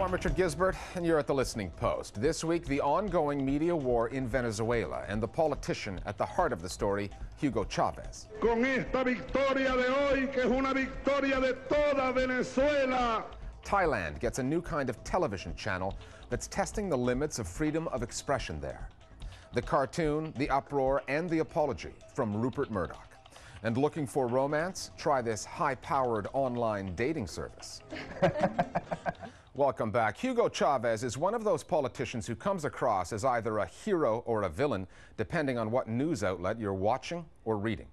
I'm Richard Gisbert, and you're at The Listening Post. This week, the ongoing media war in Venezuela and the politician at the heart of the story, Hugo Chavez. Con esta victoria de hoy, que es una victoria de toda Venezuela. Thailand gets a new kind of television channel that's testing the limits of freedom of expression there. The cartoon, the uproar, and the apology from Rupert Murdoch. And looking for romance? Try this high-powered online dating service. Welcome back. Hugo Chavez is one of those politicians who comes across as either a hero or a villain, depending on what news outlet you're watching or reading.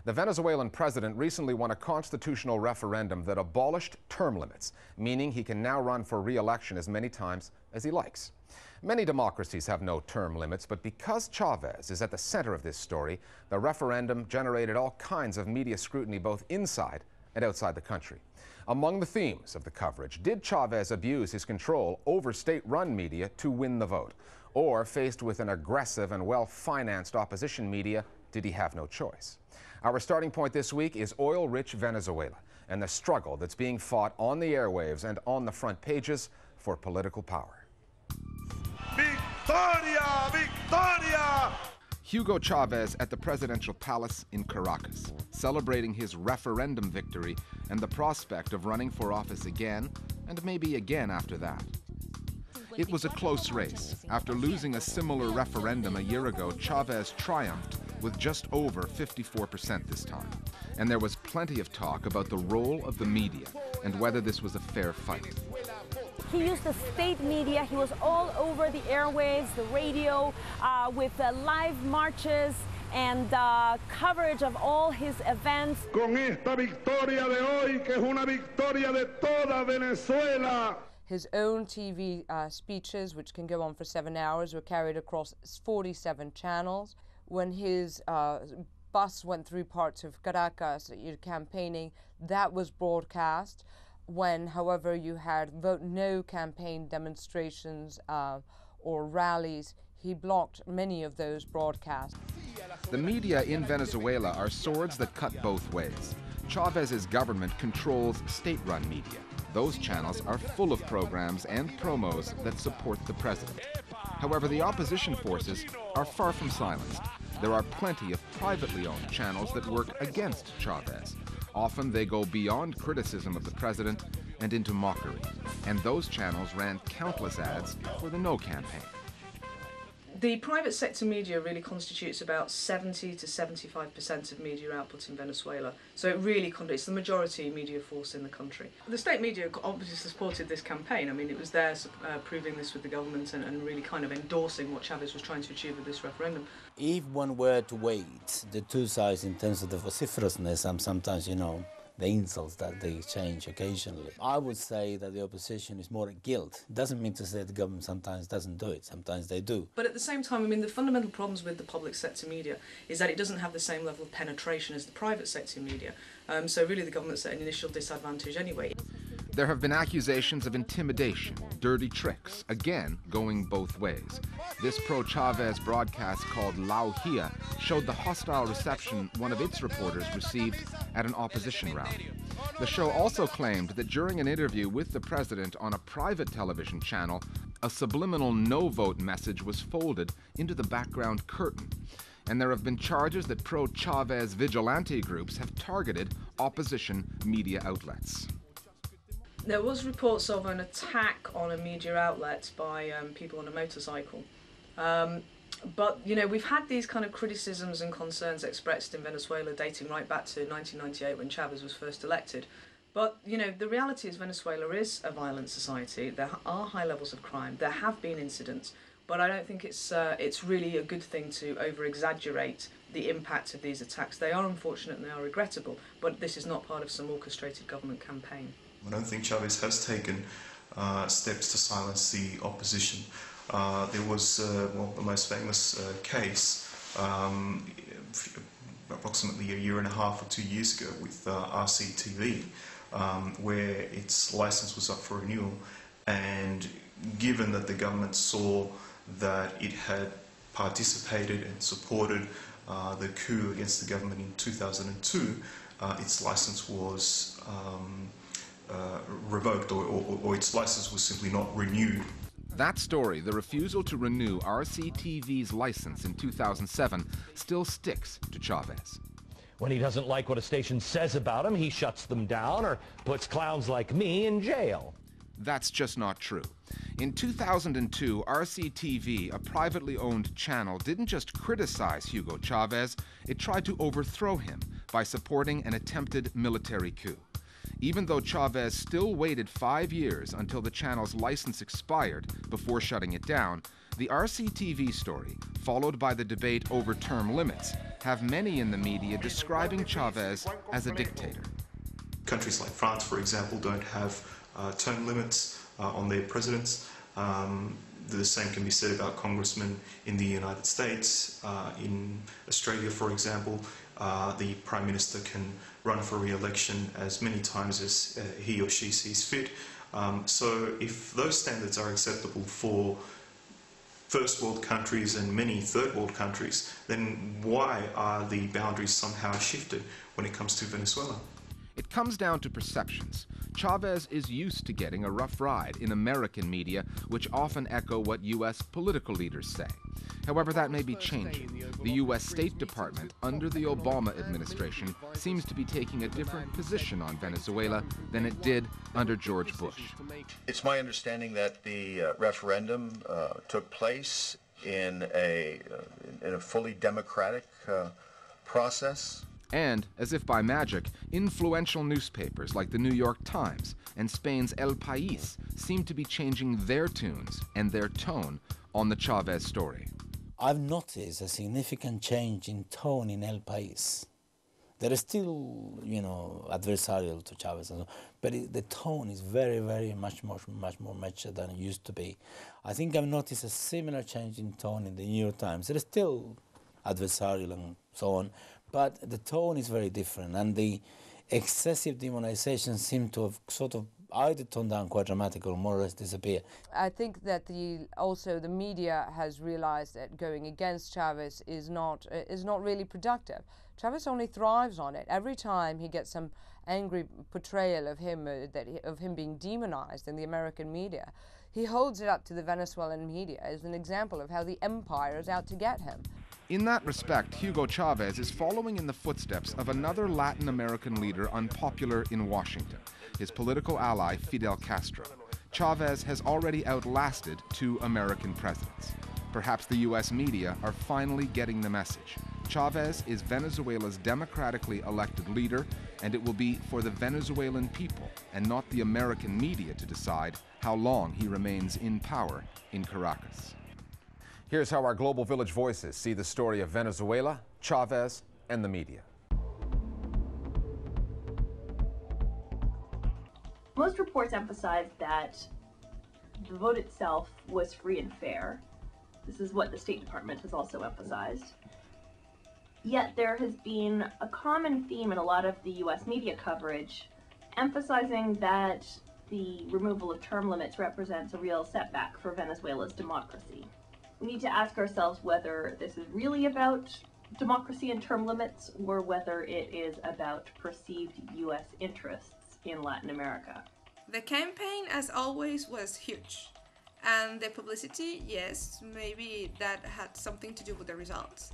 The Venezuelan president recently won a constitutional referendum that abolished term limits, meaning he can now run for re-election as many times as he likes. Many democracies have no term limits, but because Chavez is at the center of this story, the referendum generated all kinds of media scrutiny both inside and outside the country. Among the themes of the coverage, did Chavez abuse his control over state-run media to win the vote? Or, faced with an aggressive and well-financed opposition media, did he have no choice? Our starting point this week is oil-rich Venezuela and the struggle that's being fought on the airwaves and on the front pages for political power. Victoria! Victoria! Hugo Chavez at the presidential palace in Caracas, celebrating his referendum victory and the prospect of running for office again, and maybe again after that. It was a close race. After losing a similar referendum a year ago, Chavez triumphed with just over 54% this time. And there was plenty of talk about the role of the media and whether this was a fair fight. He used the state media. He was all over the airwaves, the radio, with live marches and coverage of all his events. Con esta victoria de hoy, que es una victoria de toda Venezuela. His own TV speeches, which can go on for 7 hours, were carried across 47 channels. When his bus went through parts of Caracas campaigning, that was broadcast. When, however, you had vote no campaign demonstrations or rallies, he blocked many of those broadcasts. The media in Venezuela are swords that cut both ways. Chavez's government controls state-run media. Those channels are full of programs and promos that support the president. However, the opposition forces are far from silenced. There are plenty of privately owned channels that work against Chavez. Often they go beyond criticism of the president and into mockery. And those channels ran countless ads for the No campaign. The private sector media really constitutes about 70 to 75% of media output in Venezuela. So it really it's the majority media force in the country. The state media obviously supported this campaign. I mean, it was there proving this with the government and really kind of endorsing what Chavez was trying to achieve with this referendum. If one were to weigh the two sides in terms of the vociferousness and sometimes, the insults that they exchange occasionally, I would say that the opposition is more at guilt. It doesn't mean to say the government sometimes doesn't do it, sometimes they do. But at the same time, I mean, the fundamental problems with the public sector media is that it doesn't have the same level of penetration as the private sector media. So really the government's at an initial disadvantage anyway. There have been accusations of intimidation, dirty tricks, again going both ways. This pro-Chavez broadcast called La Hia showed the hostile reception one of its reporters received at an opposition rally. The show also claimed that during an interview with the president on a private television channel, a subliminal no-vote message was folded into the background curtain. And there have been charges that pro-Chavez vigilante groups have targeted opposition media outlets. There was reports of an attack on a media outlet by people on a motorcycle. But, we've had these kind of criticisms and concerns expressed in Venezuela dating right back to 1998 when Chavez was first elected. But, the reality is Venezuela is a violent society. There are high levels of crime. There have been incidents. But I don't think it's really a good thing to over-exaggerate the impact of these attacks. They are unfortunate and they are regrettable, but this is not part of some orchestrated government campaign. I don't think Chavez has taken steps to silence the opposition. There was the most famous case approximately a year and a half or 2 years ago with RCTV, where its license was up for renewal, and given that the government saw that it had participated and supported the coup against the government in 2002, its license was revoked, or its license was simply not renewed. That story, the refusal to renew RCTV's license in 2007, still sticks to Chavez. When he doesn't like what a station says about him, he shuts them down or puts clowns like me in jail. That's just not true. In 2002, RCTV, a privately owned channel, didn't just criticize Hugo Chavez, it tried to overthrow him by supporting an attempted military coup. Even though Chavez still waited 5 years until the channel's license expired before shutting it down, the RCTV story, followed by the debate over term limits, have many in the media describing Chavez as a dictator. Countries like France, for example, don't have term limits on their presidents. The same can be said about congressmen in the United States. In Australia, for example, the Prime Minister can run for re-election as many times as he or she sees fit. So if those standards are acceptable for first world countries and many third world countries, then why are the boundaries somehow shifted when it comes to Venezuela? It comes down to perceptions. Chavez is used to getting a rough ride in American media, which often echo what U.S. political leaders say. However, that may be changing. The U.S. State Department, under the Obama administration, seems to be taking a different position on Venezuela than it did under George Bush. It's my understanding that the referendum took place in a fully democratic process. And, as if by magic, influential newspapers like the New York Times and Spain's El País seem to be changing their tunes and their tone on the Chavez story. I've noticed a significant change in tone in El País. There is still, adversarial to Chavez, but the tone is very, very much more mature than it used to be. I think I've noticed a similar change in tone in the New York Times. There is still adversarial and so on, but the tone is very different, and the excessive demonization seems to have sort of either toned down quite dramatically or more or less disappear. I think that also the media has realized that going against Chavez is not really productive. Chavez only thrives on it. Every time he gets some angry portrayal of him, of him being demonized in the American media, he holds it up to the Venezuelan media as an example of how the empire is out to get him. In that respect, Hugo Chavez is following in the footsteps of another Latin American leader unpopular in Washington, his political ally Fidel Castro. Chavez has already outlasted 2 American presidents. Perhaps the U.S. media are finally getting the message. Chavez is Venezuela's democratically elected leader, and it will be for the Venezuelan people and not the American media to decide how long he remains in power in Caracas. Here's how our Global Village voices see the story of Venezuela, Chavez, and the media. Most reports emphasize that the vote itself was free and fair. This is what the State Department has also emphasized. Yet there has been a common theme in a lot of the U.S. media coverage emphasizing that the removal of term limits represents a real setback for Venezuela's democracy. We need to ask ourselves whether this is really about democracy and term limits or whether it is about perceived U.S. interests in Latin America. The campaign, as always, was huge. And the publicity, yes, maybe that had something to do with the results.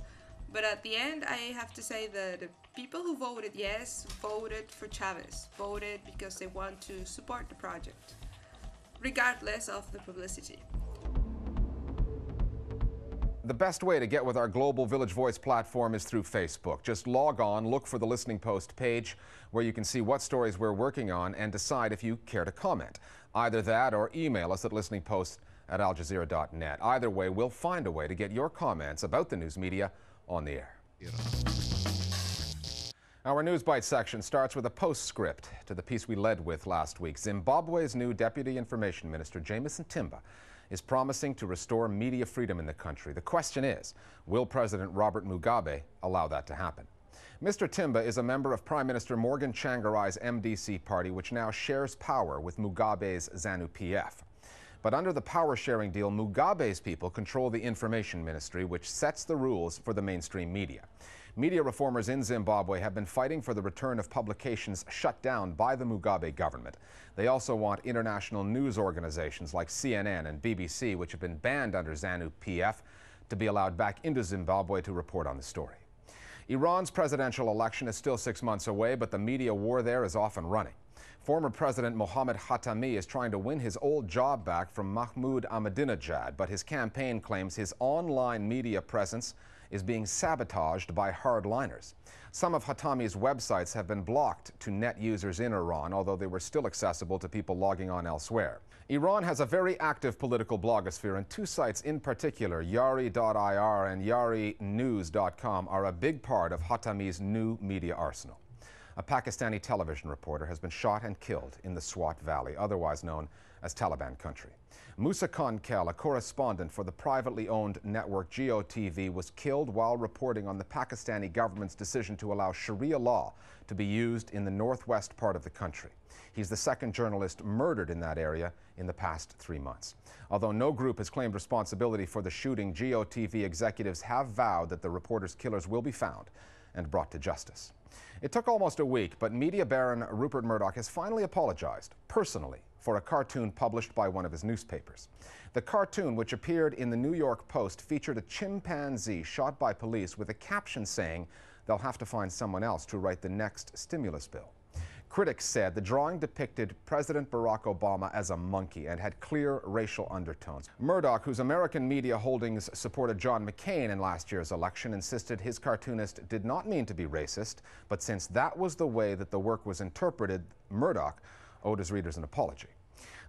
But at the end, I have to say that the people who voted yes voted for Chavez, voted because they want to support the project, regardless of the publicity. The best way to get with our Global Village Voice platform is through Facebook. Just log on, look for the Listening Post page where you can see what stories we're working on and decide if you care to comment. Either that or email us at listeningpost@aljazeera.net. Either way, we'll find a way to get your comments about the news media on the air. Our News Bite section starts with a postscript to the piece we led with last week. Zimbabwe's new Deputy Information Minister, Jameson Timba, is promising to restore media freedom in the country. The question is, will President Robert Mugabe allow that to happen? Mr. Timba is a member of Prime Minister Morgan Tsvangirai's MDC party, which now shares power with Mugabe's ZANU-PF. But under the power-sharing deal, Mugabe's people control the information ministry, which sets the rules for the mainstream media. Media reformers in Zimbabwe have been fighting for the return of publications shut down by the Mugabe government. They also want international news organizations like CNN and BBC, which have been banned under ZANU-PF, to be allowed back into Zimbabwe to report on the story. Iran's presidential election is still 6 months away, but the media war there is off and running. Former President Mohammad Khatami is trying to win his old job back from Mahmoud Ahmadinejad, but his campaign claims his online media presence is being sabotaged by hardliners. Some of Khatami's websites have been blocked to net users in Iran, although they were still accessible to people logging on elsewhere. Iran has a very active political blogosphere, and two sites in particular, Yari.ir and YariNews.com, are a big part of Khatami's new media arsenal. A Pakistani television reporter has been shot and killed in the Swat Valley, otherwise known as Taliban country. Musa Khankel, a correspondent for the privately owned network GeoTV, was killed while reporting on the Pakistani government's decision to allow Sharia law to be used in the northwest part of the country. He's the second journalist murdered in that area in the past 3 months. Although no group has claimed responsibility for the shooting, GeoTV executives have vowed that the reporter's killers will be found and brought to justice. It took almost a week, but media baron Rupert Murdoch has finally apologized, personally, for a cartoon published by one of his newspapers. The cartoon, which appeared in the New York Post, featured a chimpanzee shot by police with a caption saying they'll have to find someone else to write the next stimulus bill. Critics said the drawing depicted President Barack Obama as a monkey and had clear racial undertones. Murdoch, whose American media holdings supported John McCain in last year's election, insisted his cartoonist did not mean to be racist, but since that was the way that the work was interpreted, Murdoch owed his readers an apology.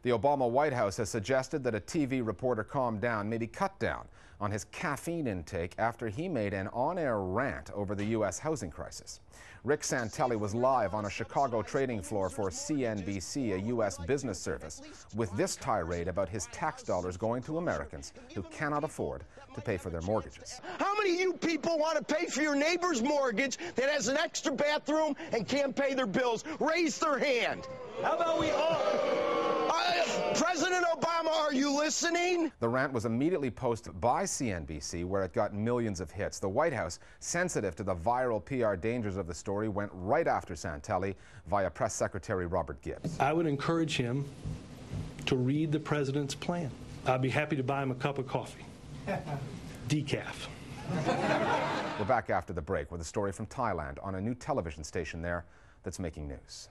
The Obama White House has suggested that a TV reporter calm down, maybe cut down on his caffeine intake after he made an on-air rant over the U.S. housing crisis. Rick Santelli was live on a Chicago trading floor for CNBC, a U.S. business service, with this tirade about his tax dollars going to Americans who cannot afford to pay for their mortgages. How many of you people want to pay for your neighbor's mortgage that has an extra bathroom and can't pay their bills? Raise their hand. How about we all? President Obama, are you listening? The rant was immediately posted by CNBC, where it got millions of hits. The White House, sensitive to the viral PR dangers of the story, went right after Santelli via Press Secretary Robert Gibbs. I would encourage him to read the president's plan. I'd be happy to buy him a cup of coffee. Decaf. We're back after the break with a story from Thailand on a new television station there that's making news.